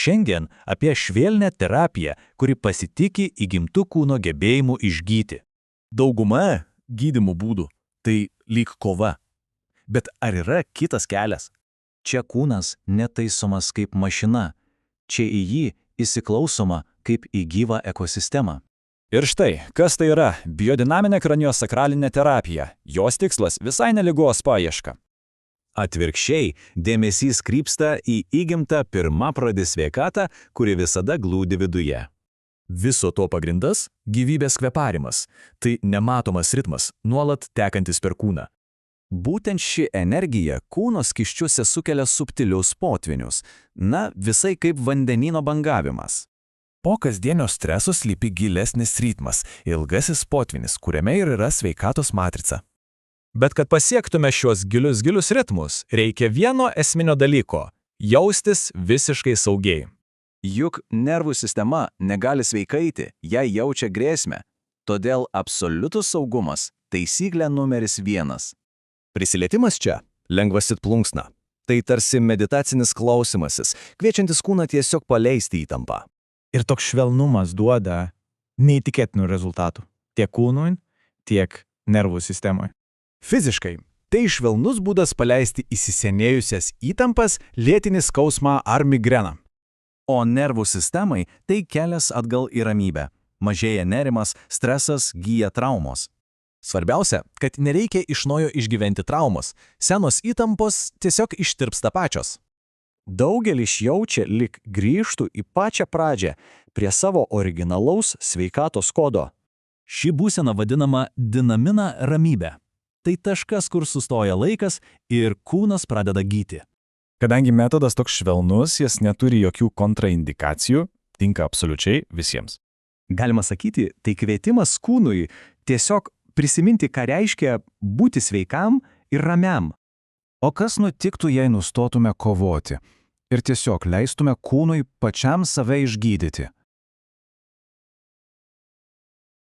Šiandien apie švelnią terapiją, kuri pasitiki įgimtų kūno gebėjimu išgyti. Dauguma gydymo būdų tai lyg kova. Bet ar yra kitas kelias? Čia kūnas netaisomas kaip mašina, čia į jį įsiklausoma kaip į gyvą ekosistemą. Ir štai, kas tai yra biodinaminė kraniosakralinė terapija. Jos tikslas visai ne ligos paieška. Atvirkščiai, dėmesys krypsta į įgimtą pirmapradį sveikatą, kuri visada glūdi viduje. Viso to pagrindas – gyvybės kvėparimas. Tai nematomas ritmas, nuolat tekantis per kūną. Būtent ši energija kūno skysčiuose sukelia subtilius potvinius, visai kaip vandenyno bangavimas. Po kasdienio streso slypi gilesnis ritmas, ilgasis potvinis, kuriame ir yra sveikatos matrica. Bet kad pasiektume šios gilius ritmus, reikia vieno esminio dalyko – jaustis visiškai saugiai. Juk nervų sistema negali sveikaiti, jei jaučia grėsmę. Todėl absoliutus saugumas – taisyklė numeris 1. Prisilietimas čia – lengvas it plunksna. Tai tarsi meditacinis klausimasis, kviečiantis kūną tiesiog paleisti įtampą. Ir toks švelnumas duoda neįtikėtinų rezultatų tiek kūnui, tiek nervų sistemoje. Fiziškai tai švelnus būdas paleisti įsisenėjusias įtampas, lėtinį skausmą ar migreną. O nervų sistemai tai kelias atgal į ramybę. Mažėja nerimas, stresas, gyja traumos. Svarbiausia, kad nereikia iš naujo išgyventi traumos. Senos įtampos tiesiog ištirpsta pačios. Daugelis jaučia, lyg grįžtų į pačią pradžią, prie savo originalaus sveikatos kodo. Ši būsena vadinama dinamina ramybė. Tai taškas, kur sustoja laikas ir kūnas pradeda gyti. Kadangi metodas toks švelnus, jis neturi jokių kontraindikacijų, tinka absoliučiai visiems. Galima sakyti, tai kvietimas kūnui tiesiog prisiminti, ką reiškia būti sveikam ir ramiam. O kas nutiktų, jei nustotume kovoti ir tiesiog leistume kūnui pačiam save išgydyti?